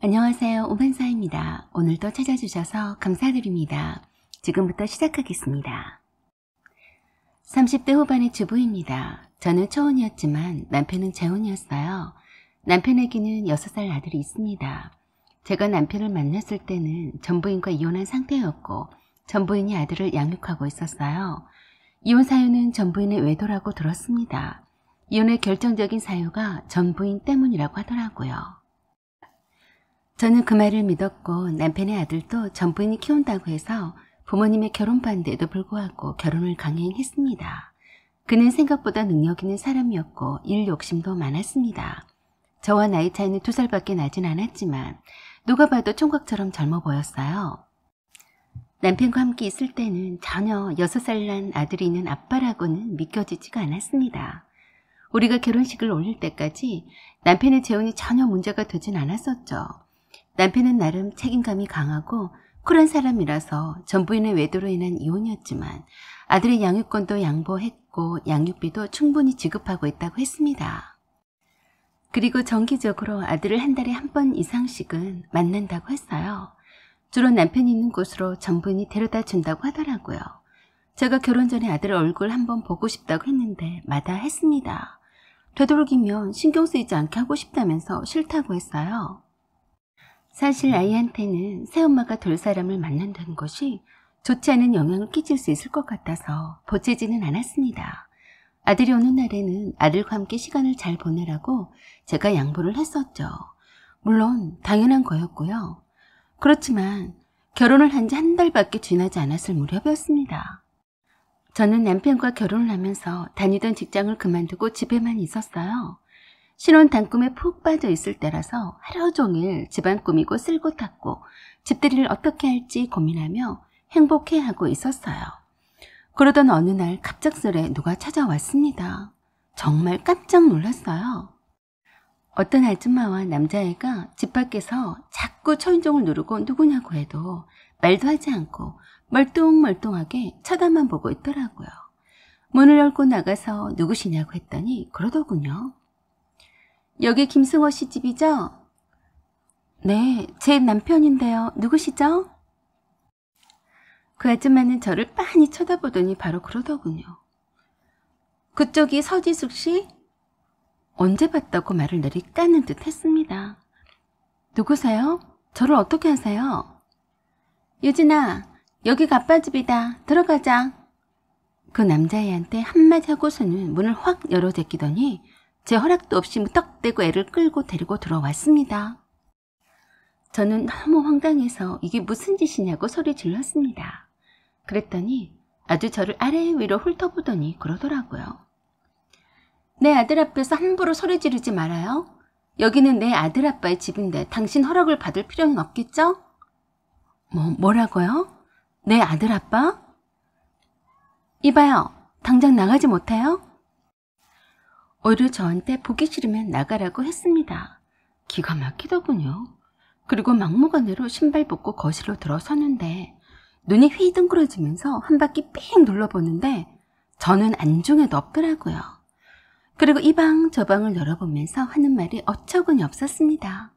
안녕하세요. 오만사입니다. 오늘도 찾아주셔서 감사드립니다. 지금부터 시작하겠습니다. 30대 후반의 주부입니다. 저는 초혼이었지만 남편은 재혼이었어요. 남편에게는 6살 아들이 있습니다. 제가 남편을 만났을 때는 전부인과 이혼한 상태였고 전부인이 아들을 양육하고 있었어요. 이혼 사유는 전부인의 외도라고 들었습니다. 이혼의 결정적인 사유가 전부인 때문이라고 하더라고요. 저는 그 말을 믿었고 남편의 아들도 전부인이 키운다고 해서 부모님의 결혼 반대에도 불구하고 결혼을 강행했습니다. 그는 생각보다 능력 있는 사람이었고 일 욕심도 많았습니다. 저와 나이 차이는 2살밖에 나진 않았지만 누가 봐도 총각처럼 젊어 보였어요. 남편과 함께 있을 때는 전혀 6살 난 아들이 있는 아빠라고는 믿겨지지가 않았습니다. 우리가 결혼식을 올릴 때까지 남편의 재혼이 전혀 문제가 되진 않았었죠. 남편은 나름 책임감이 강하고 쿨한 사람이라서 전부인의 외도로 인한 이혼이었지만 아들의 양육권도 양보했고 양육비도 충분히 지급하고 있다고 했습니다. 그리고 정기적으로 아들을 한 달에 한 번 이상씩은 만난다고 했어요. 주로 남편이 있는 곳으로 전부인이 데려다 준다고 하더라고요. 제가 결혼 전에 아들 얼굴 한번 보고 싶다고 했는데 마다했습니다. 되도록이면 신경 쓰이지 않게 하고 싶다면서 싫다고 했어요. 사실 아이한테는 새엄마가 될 사람을 만난다는 것이 좋지 않은 영향을 끼칠 수 있을 것 같아서 보채지는 않았습니다. 아들이 오는 날에는 아들과 함께 시간을 잘 보내라고 제가 양보를 했었죠. 물론 당연한 거였고요. 그렇지만 결혼을 한 지 한 달밖에 지나지 않았을 무렵이었습니다. 저는 남편과 결혼을 하면서 다니던 직장을 그만두고 집에만 있었어요. 신혼 단꿈에 푹 빠져 있을 때라서 하루 종일 집안 꾸미고 쓸고 닦고 집들이를 어떻게 할지 고민하며 행복해하고 있었어요. 그러던 어느 날 갑작스레 누가 찾아왔습니다. 정말 깜짝 놀랐어요. 어떤 아줌마와 남자애가 집 밖에서 자꾸 초인종을 누르고 누구냐고 해도 말도 하지 않고 멀뚱멀뚱하게 쳐다만 보고 있더라고요. 문을 열고 나가서 누구시냐고 했더니 그러더군요. 여기 김승호 씨 집이죠? 네, 제 남편인데요. 누구시죠? 그 아줌마는 저를 빤히 쳐다보더니 바로 그러더군요. 그쪽이 서지숙 씨? 언제 봤다고 말을 내리까는 듯 했습니다. 누구세요? 저를 어떻게 아세요? 유진아, 여기가 아빠 집이다. 들어가자. 그 남자애한테 한마디 하고서는 문을 확 열어 제끼더니 제 허락도 없이 무턱대고 애를 끌고 데리고 들어왔습니다. 저는 너무 황당해서 이게 무슨 짓이냐고 소리 질렀습니다. 그랬더니 아주 저를 아래 위로 훑어보더니 그러더라고요. 내 아들 앞에서 함부로 소리 지르지 말아요. 여기는 내 아들 아빠의 집인데 당신 허락을 받을 필요는 없겠죠? 뭐라고요? 내 아들 아빠? 이봐요. 당장 나가지 못해요? 오히려 저한테 보기 싫으면 나가라고 했습니다. 기가 막히더군요. 그리고 막무가내로 신발 벗고 거실로 들어서는데 눈이 휘둥그러지면서 한 바퀴 삥 둘러보는데 저는 안중에도 없더라고요. 그리고 이 방 저 방을 열어보면서 하는 말이 어처구니 없었습니다.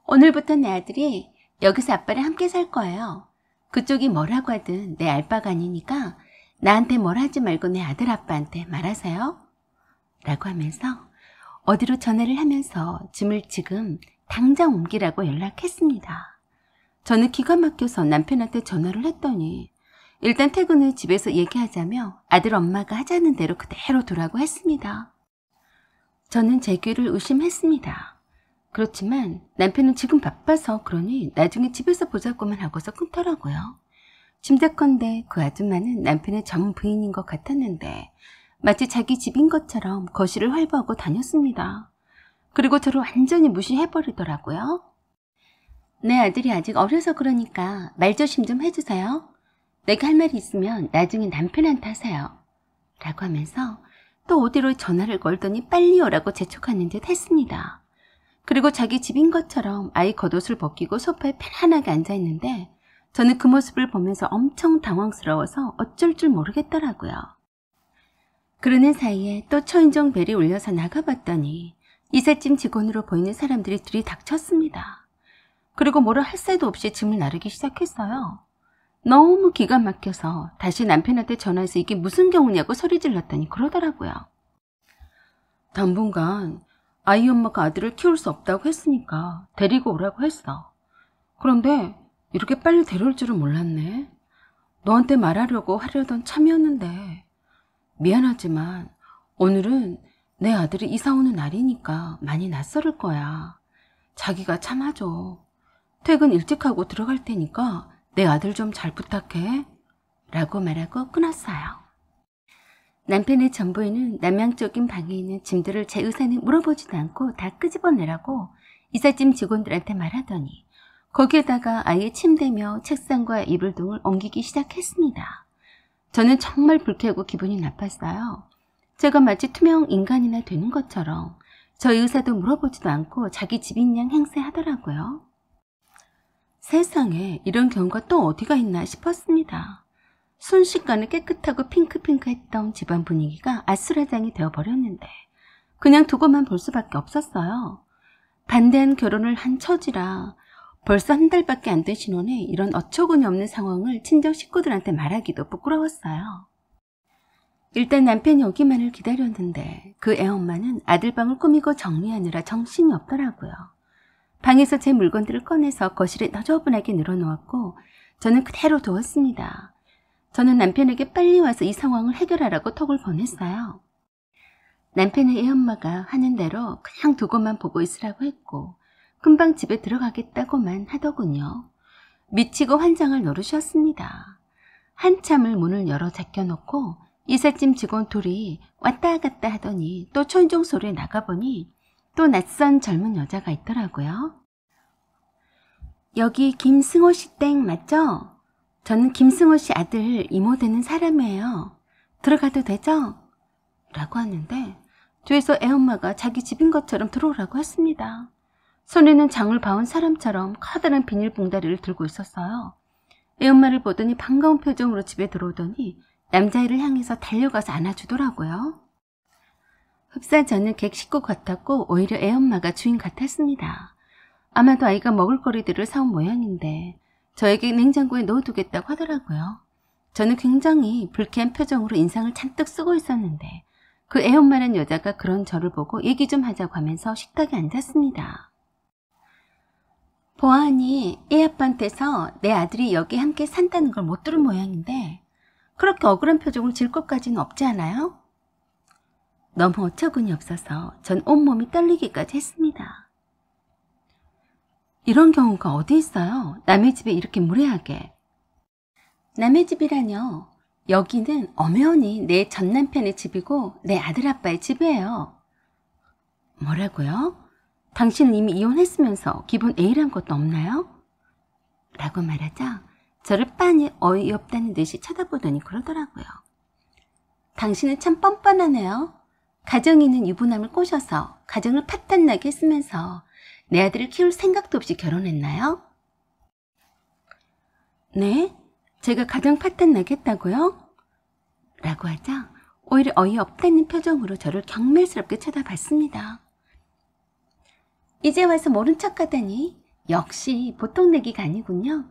오늘부터 내 아들이 여기서 아빠랑 함께 살 거예요. 그쪽이 뭐라고 하든 내 알바가 아니니까 나한테 뭘 하지 말고 내 아들 아빠한테 말하세요. 라고 하면서 어디로 전화를 하면서 짐을 지금 당장 옮기라고 연락했습니다. 저는 기가 막혀서 남편한테 전화를 했더니 일단 퇴근 후 집에서 얘기하자며 아들 엄마가 하자는 대로 그대로 두라고 했습니다. 저는 제 귀를 의심했습니다. 그렇지만 남편은 지금 바빠서 그러니 나중에 집에서 보자고만 하고서 끊더라고요. 짐작컨대 그 아줌마는 남편의 전 부인인 것 같았는데 마치 자기 집인 것처럼 거실을 활보하고 다녔습니다. 그리고 저를 완전히 무시해버리더라고요. 내 아들이 아직 어려서 그러니까 말조심 좀 해주세요. 내가 할 말이 있으면 나중에 남편한테 하세요. 라고 하면서 또 어디로 전화를 걸더니 빨리 오라고 재촉하는 듯 했습니다. 그리고 자기 집인 것처럼 아이 겉옷을 벗기고 소파에 편안하게 앉아있는데 저는 그 모습을 보면서 엄청 당황스러워서 어쩔 줄 모르겠더라고요. 그러는 사이에 또 초인종 벨이 울려서 나가봤더니 이삿짐 직원으로 보이는 사람들이 들이닥쳤습니다. 그리고 뭐라 할 새도 없이 짐을 나르기 시작했어요. 너무 기가 막혀서 다시 남편한테 전화해서 이게 무슨 경우냐고 소리 질렀더니 그러더라고요. 당분간 아이 엄마가 아들을 키울 수 없다고 했으니까 데리고 오라고 했어. 그런데 이렇게 빨리 데려올 줄은 몰랐네. 너한테 말하려고 하려던 참이었는데 미안하지만 오늘은 내 아들이 이사 오는 날이니까 많이 낯설을 거야. 자기가 참아줘. 퇴근 일찍 하고 들어갈 테니까 내 아들 좀 잘 부탁해. 라고 말하고 끊었어요. 남편의 전부에는 남양적인 방에 있는 짐들을 제 의사는 물어보지도 않고 다 끄집어내라고 이삿짐 직원들한테 말하더니 거기에다가 아예 침대며 책상과 이불 등을 옮기기 시작했습니다. 저는 정말 불쾌하고 기분이 나빴어요. 제가 마치 투명 인간이나 되는 것처럼 저희 의사도 물어보지도 않고 자기 집인 양 행세하더라고요. 세상에 이런 경우가 또 어디가 있나 싶었습니다. 순식간에 깨끗하고 핑크핑크했던 집안 분위기가 아수라장이 되어버렸는데 그냥 두고만 볼 수밖에 없었어요. 반대한 결혼을 한 처지라 벌써 한 달밖에 안 된 신혼에 이런 어처구니 없는 상황을 친정 식구들한테 말하기도 부끄러웠어요. 일단 남편이 오기만을 기다렸는데 그 애엄마는 아들방을 꾸미고 정리하느라 정신이 없더라고요. 방에서 제 물건들을 꺼내서 거실에 너저분하게 늘어놓았고 저는 그대로 두었습니다. 저는 남편에게 빨리 와서 이 상황을 해결하라고 톡을 보냈어요. 남편의 애엄마가 하는 대로 그냥 두고만 보고 있으라고 했고 금방 집에 들어가겠다고만 하더군요. 미치고 환장을 노릇이었습니다. 한참을 문을 열어 제껴놓고 이삿짐 직원 둘이 왔다 갔다 하더니 또 천둥 소리에 나가보니 또 낯선 젊은 여자가 있더라고요. 여기 김승호 씨 땡 맞죠? 저는 김승호 씨 아들 이모 되는 사람이에요. 들어가도 되죠? 라고 하는데 뒤에서 애엄마가 자기 집인 것처럼 들어오라고 했습니다. 손에는 장을 봐온 사람처럼 커다란 비닐봉다리를 들고 있었어요. 애엄마를 보더니 반가운 표정으로 집에 들어오더니 남자애를 향해서 달려가서 안아주더라고요. 흡사 저는 객 식구 같았고 오히려 애엄마가 주인 같았습니다. 아마도 아이가 먹을 거리들을 사온 모양인데 저에게 냉장고에 넣어두겠다고 하더라고요. 저는 굉장히 불쾌한 표정으로 인상을 잔뜩 쓰고 있었는데 그 애엄마란 여자가 그런 저를 보고 얘기 좀 하자고 하면서 식탁에 앉았습니다. 보아하니 애 아빠한테서 내 아들이 여기 함께 산다는 걸 못 들은 모양인데 그렇게 억울한 표정을 지을 것까지는 없지 않아요? 너무 어처구니 없어서 전 온몸이 떨리기까지 했습니다. 이런 경우가 어디 있어요? 남의 집에 이렇게 무례하게. 남의 집이라뇨. 여기는 엄연히 내 전남편의 집이고 내 아들 아빠의 집이에요. 뭐라고요? 당신은 이미 이혼했으면서 기본 A란 것도 없나요? 라고 말하자 저를 빤히 어이없다는 듯이 쳐다보더니 그러더라고요. 당신은 참 뻔뻔하네요. 가정이 있는 유부남을 꼬셔서 가정을 파탄나게 했으면서 내 아들을 키울 생각도 없이 결혼했나요? 네? 제가 가정 파탄나게 했다고요? 라고 하자 오히려 어이없다는 표정으로 저를 경멸스럽게 쳐다봤습니다. 이제 와서 모른 척하다니 역시 보통 내기가 아니군요.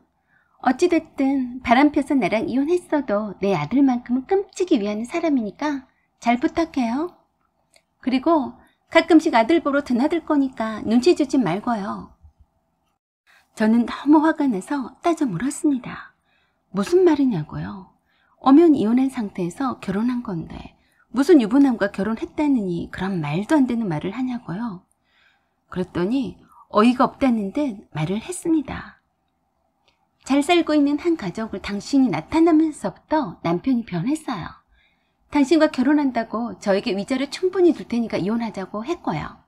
어찌됐든 바람펴서 나랑 이혼했어도 내 아들만큼은 끔찍이 위하는 사람이니까 잘 부탁해요. 그리고 가끔씩 아들 보러 드나들 거니까 눈치 주지 말고요. 저는 너무 화가 나서 따져 물었습니다. 무슨 말이냐고요. 엄연히 이혼한 상태에서 결혼한 건데 무슨 유부남과 결혼했다느니 그런 말도 안 되는 말을 하냐고요. 그랬더니 어이가 없다는 듯 말을 했습니다. 잘 살고 있는 한 가족을 당신이 나타나면서부터 남편이 변했어요. 당신과 결혼한다고 저에게 위자료 충분히 줄 테니까 이혼하자고 했고요.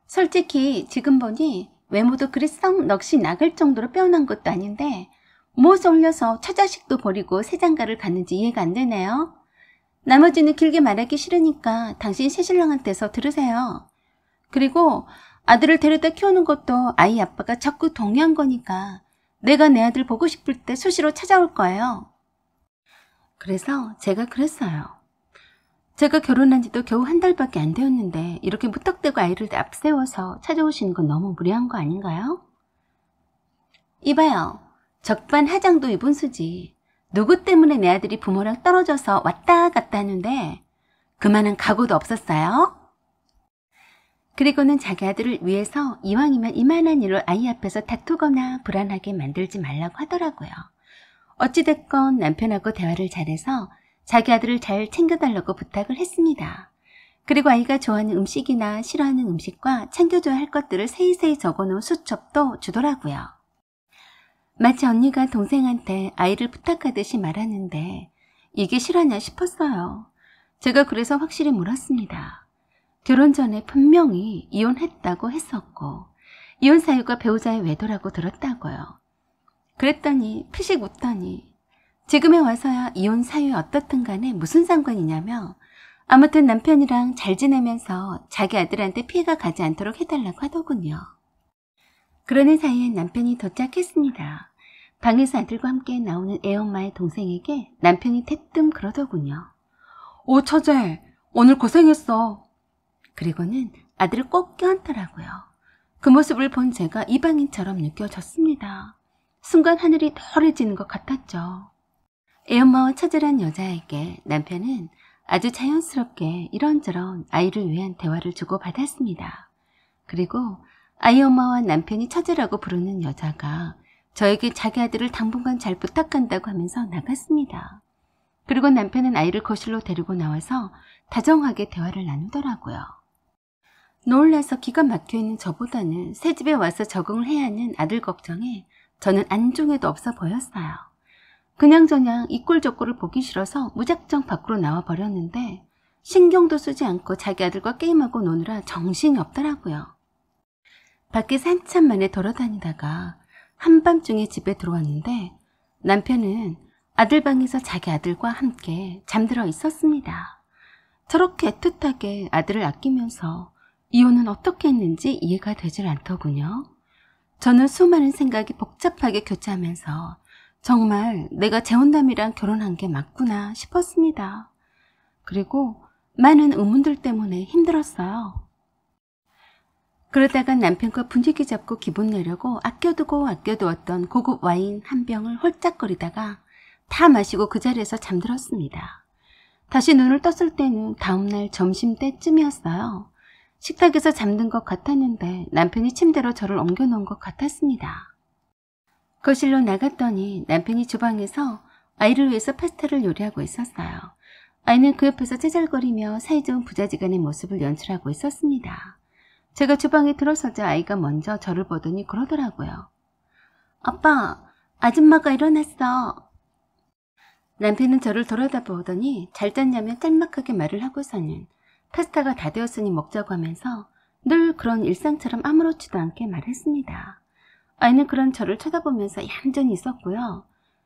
솔직히 지금 보니 외모도 그리 썩 넋이 나갈 정도로 빼어난 것도 아닌데 무엇을 올려서 처자식도 버리고 새장가를 갔는지 이해가 안 되네요. 나머지는 길게 말하기 싫으니까 당신 새신랑한테서 들으세요. 그리고 아들을 데려다 키우는 것도 아이 아빠가 적극 동의한 거니까 내가 내 아들 보고 싶을 때 수시로 찾아올 거예요. 그래서 제가 그랬어요. 제가 결혼한 지도 겨우 한 달밖에 안 되었는데 이렇게 무턱대고 아이를 앞세워서 찾아오시는 건 너무 무례한 거 아닌가요? 이봐요. 적반하장도 유분수지. 누구 때문에 내 아들이 부모랑 떨어져서 왔다 갔다 하는데 그만한 각오도 없었어요? 그리고는 자기 아들을 위해서 이왕이면 이만한 일로 아이 앞에서 다투거나 불안하게 만들지 말라고 하더라고요. 어찌됐건 남편하고 대화를 잘해서 자기 아들을 잘 챙겨달라고 부탁을 했습니다. 그리고 아이가 좋아하는 음식이나 싫어하는 음식과 챙겨줘야 할 것들을 세이세이 적어놓은 수첩도 주더라고요. 마치 언니가 동생한테 아이를 부탁하듯이 말하는데 이게 실화냐 싶었어요. 제가 그래서 확실히 물었습니다. 결혼 전에 분명히 이혼했다고 했었고 이혼 사유가 배우자의 외도라고 들었다고요. 그랬더니 피식 웃더니 지금에 와서야 이혼 사유에 어떻든 간에 무슨 상관이냐며 아무튼 남편이랑 잘 지내면서 자기 아들한테 피해가 가지 않도록 해달라고 하더군요. 그러는 사이에 남편이 도착했습니다. 방에서 아들과 함께 나오는 애엄마의 동생에게 남편이 대뜸 그러더군요. 오 처제, 오늘 고생했어. 그리고는 아들을 꼭 껴안더라고요. 그 모습을 본 제가 이방인처럼 느껴졌습니다. 순간 하늘이 노래지는 것 같았죠. 애엄마와 처제란 여자에게 남편은 아주 자연스럽게 이런저런 아이를 위한 대화를 주고받았습니다. 그리고 아이 엄마와 남편이 처제라고 부르는 여자가 저에게 자기 아들을 당분간 잘 부탁한다고 하면서 나갔습니다. 그리고 남편은 아이를 거실로 데리고 나와서 다정하게 대화를 나누더라고요. 놀라서 기가 막혀있는 저보다는 새집에 와서 적응을 해야 하는 아들 걱정에 저는 안중에도 없어 보였어요. 그냥저냥 이 꼴 저 꼴을 보기 싫어서 무작정 밖으로 나와버렸는데 신경도 쓰지 않고 자기 아들과 게임하고 노느라 정신이 없더라고요. 밖에서 한참 만에 돌아다니다가 한밤중에 집에 들어왔는데 남편은 아들 방에서 자기 아들과 함께 잠들어 있었습니다. 저렇게 애틋하게 아들을 아끼면서 이혼은 어떻게 했는지 이해가 되질 않더군요. 저는 수많은 생각이 복잡하게 교차하면서 정말 내가 재혼남이랑 결혼한 게 맞구나 싶었습니다. 그리고 많은 의문들 때문에 힘들었어요. 그러다가 남편과 분위기 잡고 기분 내려고 아껴두었던 고급 와인 한 병을 홀짝거리다가 다 마시고 그 자리에서 잠들었습니다. 다시 눈을 떴을 때는 다음날 점심때쯤이었어요. 식탁에서 잠든 것 같았는데 남편이 침대로 저를 옮겨놓은 것 같았습니다. 거실로 나갔더니 남편이 주방에서 아이를 위해서 파스타를 요리하고 있었어요. 아이는 그 옆에서 째잘거리며 사이좋은 부자지간의 모습을 연출하고 있었습니다. 제가 주방에 들어서자 아이가 먼저 저를 보더니 그러더라고요. 아빠, 아줌마가 일어났어. 남편은 저를 돌아다보더니 잘 잤냐며 짤막하게 말을 하고서는 파스타가 다 되었으니 먹자고 하면서 늘 그런 일상처럼 아무렇지도 않게 말했습니다. 아이는 그런 저를 쳐다보면서 얌전히 있었고요.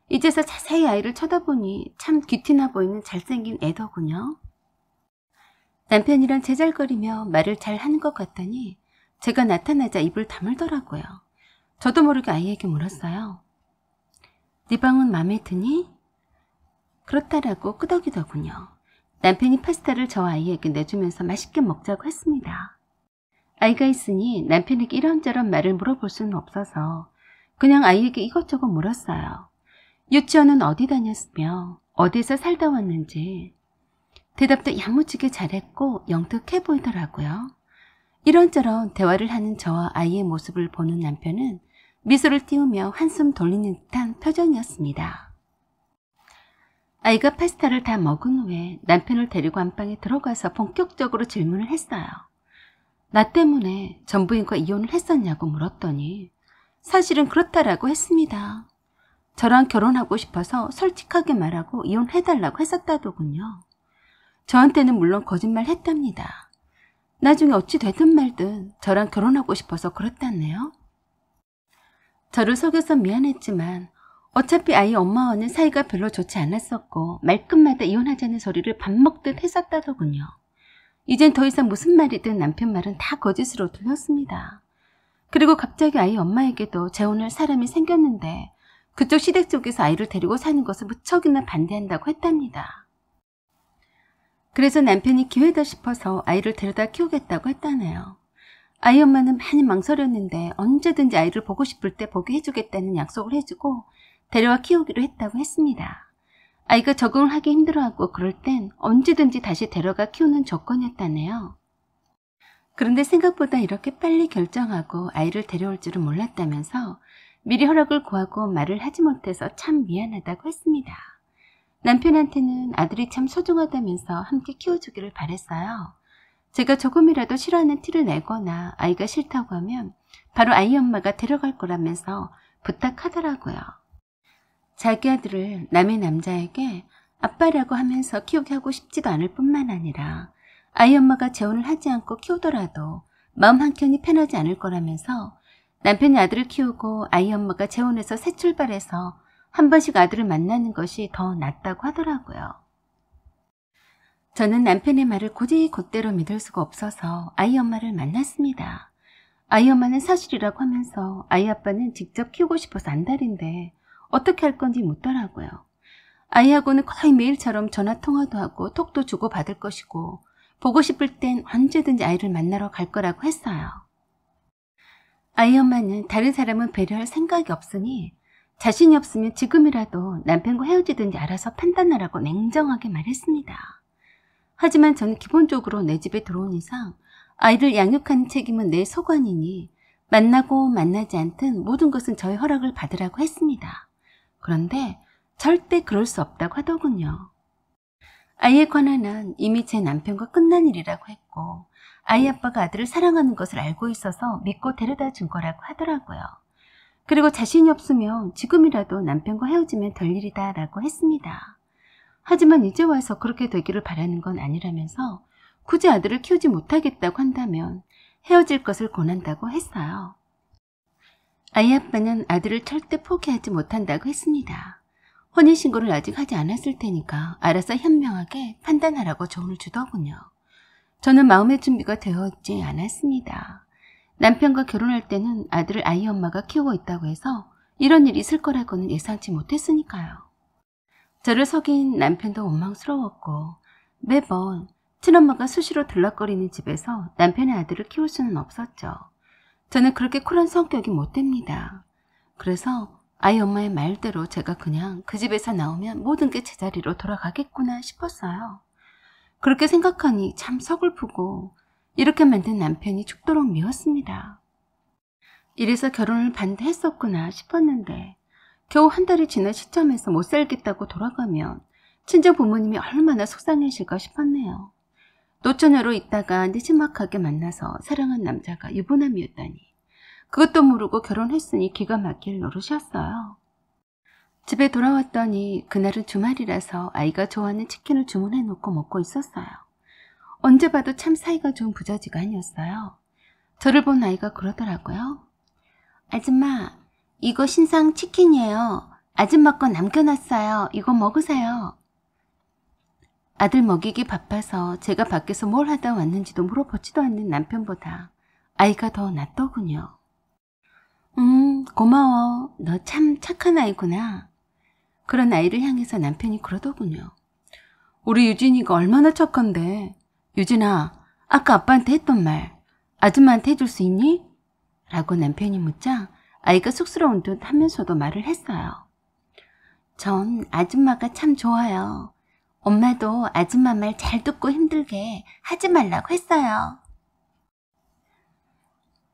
이제서 자세히 아이를 쳐다보니 참 귀티나 보이는 잘생긴 애더군요. 남편이랑 제잘거리며 말을 잘 하는 것 같더니 제가 나타나자 입을 다물더라고요. 저도 모르게 아이에게 물었어요. 네 방은 마음에 드니? 그렇다라고 끄덕이더군요. 남편이 파스타를 저 아이에게 내주면서 맛있게 먹자고 했습니다. 아이가 있으니 남편에게 이런저런 말을 물어볼 수는 없어서 그냥 아이에게 이것저것 물었어요. 유치원은 어디 다녔으며 어디에서 살다 왔는지. 대답도 야무지게 잘했고 영특해 보이더라고요. 이런저런 대화를 하는 저와 아이의 모습을 보는 남편은 미소를 띄우며 한숨 돌리는 듯한 표정이었습니다. 아이가 파스타를 다 먹은 후에 남편을 데리고 안방에 들어가서 본격적으로 질문을 했어요. 나 때문에 전부인과 이혼을 했었냐고 물었더니 사실은 그렇다라고 했습니다. 저랑 결혼하고 싶어서 솔직하게 말하고 이혼해달라고 했었다더군요. 저한테는 물론 거짓말 했답니다. 나중에 어찌 되든 말든 저랑 결혼하고 싶어서 그랬다네요. 저를 속여서 미안했지만 어차피 아이 엄마와는 사이가 별로 좋지 않았었고 말끝마다 이혼하자는 소리를 밥 먹듯 했었다더군요. 이젠 더 이상 무슨 말이든 남편 말은 다 거짓으로 들렸습니다. 그리고 갑자기 아이 엄마에게도 재혼할 사람이 생겼는데 그쪽 시댁 쪽에서 아이를 데리고 사는 것을 무척이나 반대한다고 했답니다. 그래서 남편이 기회다 싶어서 아이를 데려다 키우겠다고 했다네요. 아이 엄마는 많이 망설였는데 언제든지 아이를 보고 싶을 때 보게 해주겠다는 약속을 해주고 데려와 키우기로 했다고 했습니다. 아이가 적응을 하기 힘들어하고 그럴 땐 언제든지 다시 데려가 키우는 조건이었다네요. 그런데 생각보다 이렇게 빨리 결정하고 아이를 데려올 줄은 몰랐다면서 미리 허락을 구하고 말을 하지 못해서 참 미안하다고 했습니다. 남편한테는 아들이 참 소중하다면서 함께 키워주기를 바랬어요. 제가 조금이라도 싫어하는 티를 내거나 아이가 싫다고 하면 바로 아이 엄마가 데려갈 거라면서 부탁하더라고요. 자기 아들을 남의 남자에게 아빠라고 하면서 키우게 하고 싶지도 않을 뿐만 아니라 아이 엄마가 재혼을 하지 않고 키우더라도 마음 한켠이 편하지 않을 거라면서 남편이 아들을 키우고 아이 엄마가 재혼해서 새 출발해서 한 번씩 아들을 만나는 것이 더 낫다고 하더라고요. 저는 남편의 말을 곧대로 믿을 수가 없어서 아이 엄마를 만났습니다. 아이 엄마는 사실이라고 하면서 아이 아빠는 직접 키우고 싶어서 안달인데 어떻게 할 건지 묻더라고요. 아이하고는 거의 매일처럼 전화통화도 하고 톡도 주고 받을 것이고 보고 싶을 땐 언제든지 아이를 만나러 갈 거라고 했어요. 아이 엄마는 다른 사람은 배려할 생각이 없으니 자신이 없으면 지금이라도 남편과 헤어지든지 알아서 판단하라고 냉정하게 말했습니다. 하지만 저는 기본적으로 내 집에 들어온 이상 아이를 양육하는 책임은 내 소관이니 만나고 만나지 않든 모든 것은 저의 허락을 받으라고 했습니다. 그런데 절대 그럴 수 없다고 하더군요. 아이에 관한은 이미 제 남편과 끝난 일이라고 했고 아이 아빠가 아들을 사랑하는 것을 알고 있어서 믿고 데려다 준 거라고 하더라고요. 그리고 자신이 없으면 지금이라도 남편과 헤어지면 될 일이다 라고 했습니다. 하지만 이제 와서 그렇게 되기를 바라는 건 아니라면서 굳이 아들을 키우지 못하겠다고 한다면 헤어질 것을 권한다고 했어요. 아이 아빠는 아들을 절대 포기하지 못한다고 했습니다. 혼인신고를 아직 하지 않았을 테니까 알아서 현명하게 판단하라고 조언을 주더군요. 저는 마음의 준비가 되어 있지 않았습니다. 남편과 결혼할 때는 아들을 아이 엄마가 키우고 있다고 해서 이런 일이 있을 거라고는 예상치 못했으니까요. 저를 속인 남편도 원망스러웠고 매번 친엄마가 수시로 들락거리는 집에서 남편의 아들을 키울 수는 없었죠. 저는 그렇게 쿨한 성격이 못 됩니다. 그래서 아이 엄마의 말대로 제가 그냥 그 집에서 나오면 모든 게 제자리로 돌아가겠구나 싶었어요. 그렇게 생각하니 참 서글프고 이렇게 만든 남편이 죽도록 미웠습니다. 이래서 결혼을 반대했었구나 싶었는데 겨우 한 달이 지난 시점에서 못 살겠다고 돌아가면 친정 부모님이 얼마나 속상해하실까 싶었네요. 노처녀로 있다가 느지막하게 만나서 사랑한 남자가 유부남이었다니 그것도 모르고 결혼했으니 기가 막힐 노릇이었어요. 집에 돌아왔더니 그날은 주말이라서 아이가 좋아하는 치킨을 주문해놓고 먹고 있었어요. 언제 봐도 참 사이가 좋은 부자지간이었어요. 저를 본 아이가 그러더라고요. 아줌마, 이거 신상 치킨이에요. 아줌마 거 남겨놨어요. 이거 먹으세요. 아들 먹이기 바빠서 제가 밖에서 뭘 하다 왔는지도 물어보지도 않는 남편보다 아이가 더 낫더군요. 고마워. 너 참 착한 아이구나. 그런 아이를 향해서 남편이 그러더군요. 우리 유진이가 얼마나 착한데. 유진아, 아까 아빠한테 했던 말 아줌마한테 해줄 수 있니? 라고 남편이 묻자 아이가 쑥스러운 듯 하면서도 말을 했어요. 전 아줌마가 참 좋아요. 엄마도 아줌마 말 잘 듣고 힘들게 하지 말라고 했어요.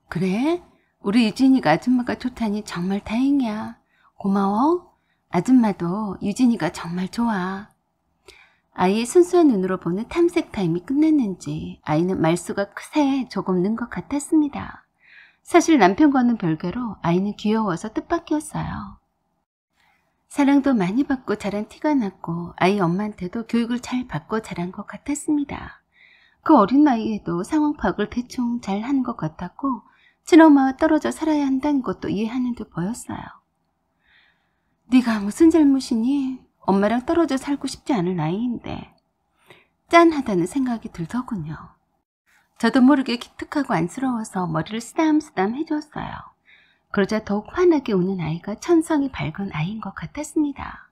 그래? 우리 유진이가 아줌마가 좋다니 정말 다행이야. 고마워. 아줌마도 유진이가 정말 좋아. 아이의 순수한 눈으로 보는 탐색 타임이 끝났는지 아이는 말수가 그새 조금 는 것 같았습니다. 사실 남편과는 별개로 아이는 귀여워서 뜻밖이었어요. 사랑도 많이 받고 자란 티가 났고 아이 엄마한테도 교육을 잘 받고 자란 것 같았습니다. 그 어린 나이에도 상황 파악을 대충 잘 하는 것 같았고 친엄마와 떨어져 살아야 한다는 것도 이해하는 듯 보였어요. 네가 무슨 잘못이니? 엄마랑 떨어져 살고 싶지 않을 나이인데 짠하다는 생각이 들더군요. 저도 모르게 기특하고 안쓰러워서 머리를 쓰담쓰담 해주었어요. 그러자 더욱 환하게 우는 아이가 천성이 밝은 아이인 것 같았습니다.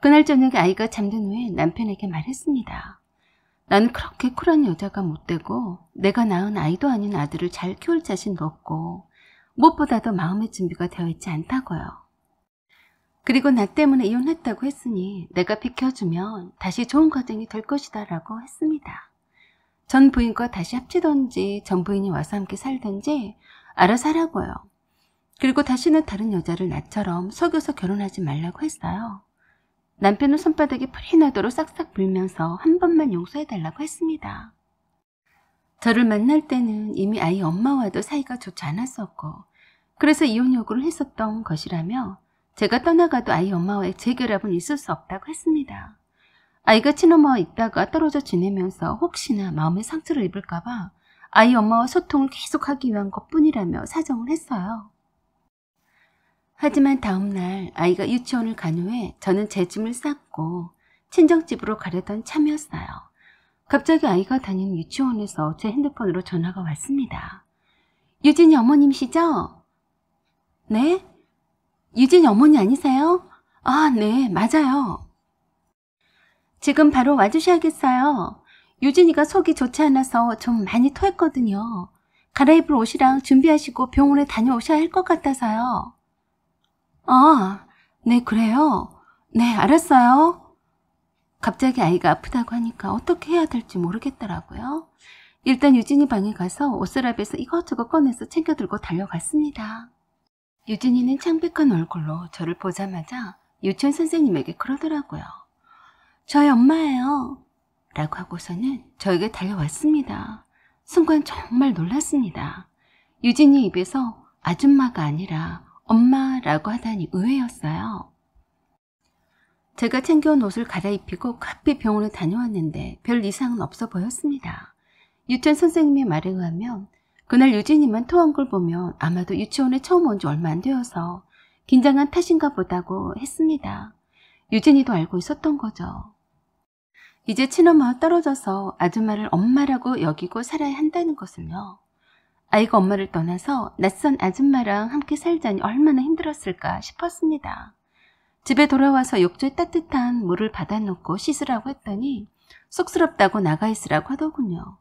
그날 저녁에 아이가 잠든 후에 남편에게 말했습니다. 나는 그렇게 쿨한 여자가 못 되고 내가 낳은 아이도 아닌 아들을 잘 키울 자신도 없고 무엇보다도 마음의 준비가 되어 있지 않다고요. 그리고 나 때문에 이혼했다고 했으니 내가 비켜주면 다시 좋은 가정이 될 것이다 라고 했습니다. 전 부인과 다시 합치던지 전 부인이 와서 함께 살든지 알아서 하라고요. 그리고 다시는 다른 여자를 나처럼 속여서 결혼하지 말라고 했어요. 남편은 손바닥이 불이 나도록 싹싹 불면서 한 번만 용서해달라고 했습니다. 저를 만날 때는 이미 아이 엄마와도 사이가 좋지 않았었고 그래서 이혼 요구를 했었던 것이라며 제가 떠나가도 아이 엄마와의 재결합은 있을 수 없다고 했습니다. 아이가 친엄마와 있다가 떨어져 지내면서 혹시나 마음의 상처를 입을까봐 아이 엄마와 소통을 계속하기 위한 것뿐이라며 사정을 했어요. 하지만 다음날 아이가 유치원을 간 후에 저는 제 짐을 쌌고 친정집으로 가려던 참이었어요. 갑자기 아이가 다니는 유치원에서 제 핸드폰으로 전화가 왔습니다. 유진이 어머님이시죠? 네? 유진이 어머니 아니세요? 아, 네, 맞아요. 지금 바로 와주셔야겠어요. 유진이가 속이 좋지 않아서 좀 많이 토했거든요. 갈아입을 옷이랑 준비하시고 병원에 다녀오셔야 할 것 같아서요. 아, 네, 그래요? 네, 알았어요. 갑자기 아이가 아프다고 하니까 어떻게 해야 될지 모르겠더라고요. 일단 유진이 방에 가서 옷서랍에서 이것저것 꺼내서 챙겨 들고 달려갔습니다. 유진이는 창백한 얼굴로 저를 보자마자 유치원 선생님에게 그러더라고요. 저희 엄마예요. 라고 하고서는 저에게 달려왔습니다. 순간 정말 놀랐습니다. 유진이 입에서 아줌마가 아니라 엄마라고 하다니 의외였어요. 제가 챙겨온 옷을 갈아입히고 급히 병원에 다녀왔는데 별 이상은 없어 보였습니다. 유치원 선생님의 말에 의하면 그날 유진이만 토한 걸 보면 아마도 유치원에 처음 온 지 얼마 안 되어서 긴장한 탓인가 보다고 했습니다. 유진이도 알고 있었던 거죠. 이제 친엄마와 떨어져서 아줌마를 엄마라고 여기고 살아야 한다는 것을요. 아이가 엄마를 떠나서 낯선 아줌마랑 함께 살자니 얼마나 힘들었을까 싶었습니다. 집에 돌아와서 욕조에 따뜻한 물을 받아놓고 씻으라고 했더니 쑥스럽다고 나가 있으라고 하더군요.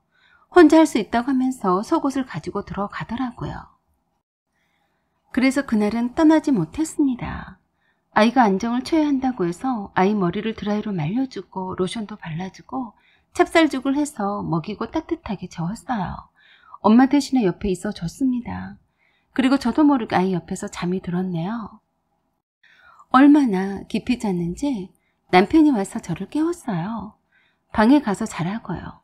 혼자 할 수 있다고 하면서 속옷을 가지고 들어가더라고요. 그래서 그날은 떠나지 못했습니다. 아이가 안정을 취해야 한다고 해서 아이 머리를 드라이로 말려주고 로션도 발라주고 찹쌀죽을 해서 먹이고 따뜻하게 재웠어요. 엄마 대신에 옆에 있어 줬습니다. 그리고 저도 모르게 아이 옆에서 잠이 들었네요. 얼마나 깊이 잤는지 남편이 와서 저를 깨웠어요. 방에 가서 자라고요.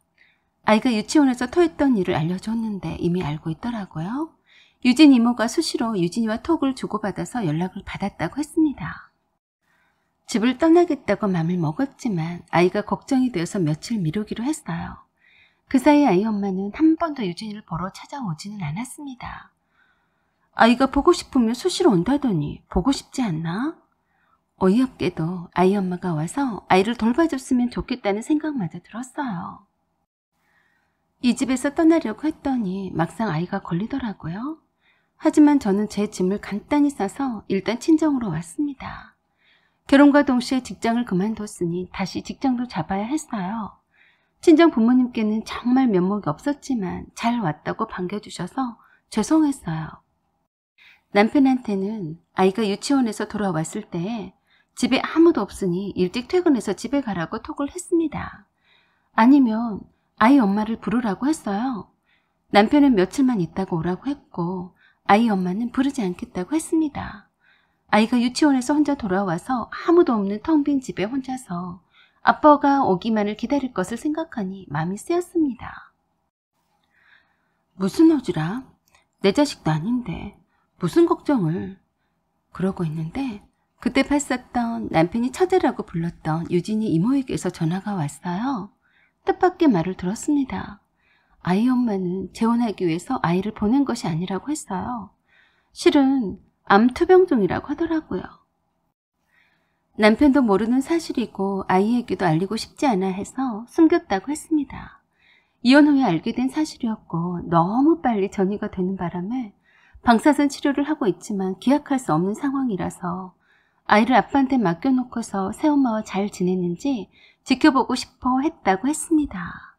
아이가 유치원에서 토했던 일을 알려줬는데 이미 알고 있더라고요. 유진 이모가 수시로 유진이와 톡을 주고받아서 연락을 받았다고 했습니다. 집을 떠나겠다고 맘을 먹었지만 아이가 걱정이 되어서 며칠 미루기로 했어요. 그 사이 아이 엄마는 한 번도 유진이를 보러 찾아오지는 않았습니다. 아이가 보고 싶으면 수시로 온다더니 보고 싶지 않나? 어이없게도 아이 엄마가 와서 아이를 돌봐줬으면 좋겠다는 생각마저 들었어요. 이 집에서 떠나려고 했더니 막상 아이가 걸리더라고요. 하지만 저는 제 짐을 간단히 싸서 일단 친정으로 왔습니다. 결혼과 동시에 직장을 그만뒀으니 다시 직장도 잡아야 했어요. 친정 부모님께는 정말 면목이 없었지만 잘 왔다고 반겨주셔서 죄송했어요. 남편한테는 아이가 유치원에서 돌아왔을 때 집에 아무도 없으니 일찍 퇴근해서 집에 가라고 톡을 했습니다. 아니면 아이 엄마를 부르라고 했어요. 남편은 며칠만 있다가 오라고 했고 아이 엄마는 부르지 않겠다고 했습니다. 아이가 유치원에서 혼자 돌아와서 아무도 없는 텅 빈 집에 혼자서 아빠가 오기만을 기다릴 것을 생각하니 마음이 쓰였습니다. 무슨 어지라? 내 자식도 아닌데 무슨 걱정을. 그러고 있는데 그때 봤었던 남편이 처제라고 불렀던 유진이 이모에게서 전화가 왔어요. 뜻밖의 말을 들었습니다. 아이 엄마는 재혼하기 위해서 아이를 보낸 것이 아니라고 했어요. 실은 암투병 중이라고 하더라고요. 남편도 모르는 사실이고 아이에게도 알리고 싶지 않아 해서 숨겼다고 했습니다. 이혼 후에 알게 된 사실이었고 너무 빨리 전이가 되는 바람에 방사선 치료를 하고 있지만 기약할 수 없는 상황이라서 아이를 아빠한테 맡겨놓고서 새엄마와 잘 지냈는지 지켜보고 싶어 했다고 했습니다.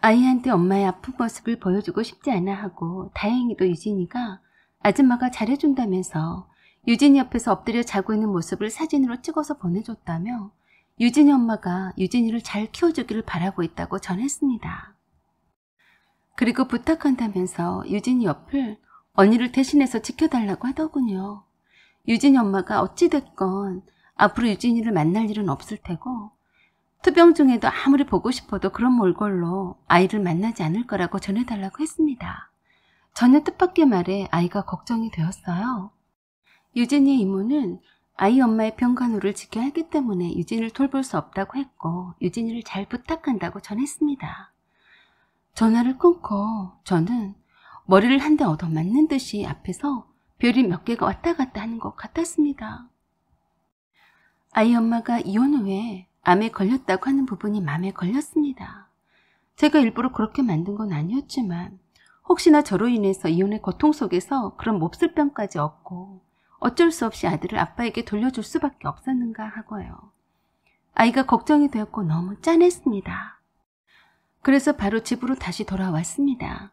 아이한테 엄마의 아픈 모습을 보여주고 싶지 않아 하고 다행히도 유진이가 아줌마가 잘해준다면서 유진이 옆에서 엎드려 자고 있는 모습을 사진으로 찍어서 보내줬다며 유진이 엄마가 유진이를 잘 키워주기를 바라고 있다고 전했습니다. 그리고 부탁한다면서 유진이 옆을 언니를 대신해서 지켜달라고 하더군요. 유진이 엄마가 어찌됐건 앞으로 유진이를 만날 일은 없을 테고 투병 중에도 아무리 보고 싶어도 그런 몰골로 아이를 만나지 않을 거라고 전해달라고 했습니다. 전혀 뜻밖의 말에 아이가 걱정이 되었어요. 유진이의 이모는 아이 엄마의 병간호를 지켜야 하기 때문에 유진이를 돌볼 수 없다고 했고 유진이를 잘 부탁한다고 전했습니다. 전화를 끊고 저는 머리를 한 대 얻어맞는 듯이 앞에서 별이 몇 개가 왔다 갔다 하는 것 같았습니다. 아이 엄마가 이혼 후에 암에 걸렸다고 하는 부분이 마음에 걸렸습니다. 제가 일부러 그렇게 만든 건 아니었지만 혹시나 저로 인해서 이혼의 고통 속에서 그런 몹쓸 병까지 얻고 어쩔 수 없이 아들을 아빠에게 돌려줄 수밖에 없었는가 하고요. 아이가 걱정이 되었고 너무 짠했습니다. 그래서 바로 집으로 다시 돌아왔습니다.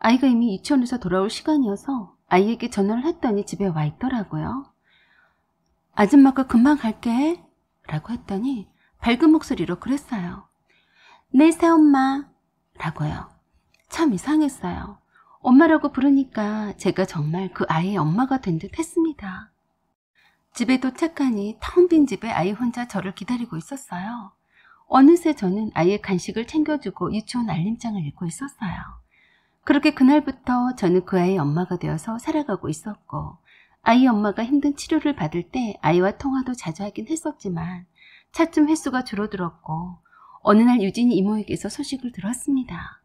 아이가 이미 유치원에서 돌아올 시간이어서 아이에게 전화를 했더니 집에 와 있더라고요. 아줌마가 금방 갈게 라고 했더니 밝은 목소리로 그랬어요. 네, 새엄마 라고요. 참 이상했어요. 엄마라고 부르니까 제가 정말 그 아이의 엄마가 된 듯 했습니다. 집에 도착하니 텅 빈 집에 아이 혼자 저를 기다리고 있었어요. 어느새 저는 아이의 간식을 챙겨주고 유치원 알림장을 읽고 있었어요. 그렇게 그날부터 저는 그 아이의 엄마가 되어서 살아가고 있었고 아이 엄마가 힘든 치료를 받을 때 아이와 통화도 자주 하긴 했었지만 차츰 횟수가 줄어들었고 어느 날 유진이 이모에게서 소식을 들었습니다.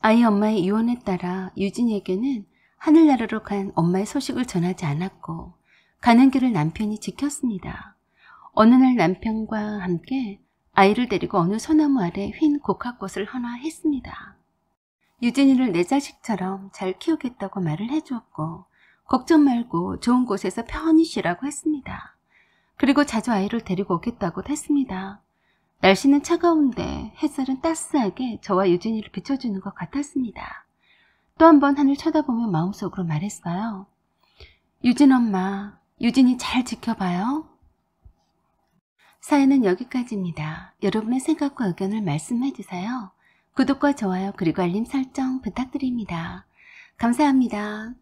아이 엄마의 이혼에 따라 유진이에게는 하늘나라로 간 엄마의 소식을 전하지 않았고 가는 길을 남편이 지켰습니다. 어느 날 남편과 함께 아이를 데리고 어느 소나무 아래 휜 곡합꽃을 헌화했습니다. 유진이를 내 자식처럼 잘 키우겠다고 말을 해주었고 걱정 말고 좋은 곳에서 편히 쉬라고 했습니다. 그리고 자주 아이를 데리고 오겠다고 했습니다. 날씨는 차가운데 햇살은 따스하게 저와 유진이를 비춰주는 것 같았습니다. 또 한 번 하늘 쳐다보며 마음속으로 말했어요. 유진 엄마, 유진이 잘 지켜봐요. 사연은 여기까지입니다. 여러분의 생각과 의견을 말씀해주세요. 구독과 좋아요 그리고 알림 설정 부탁드립니다. 감사합니다.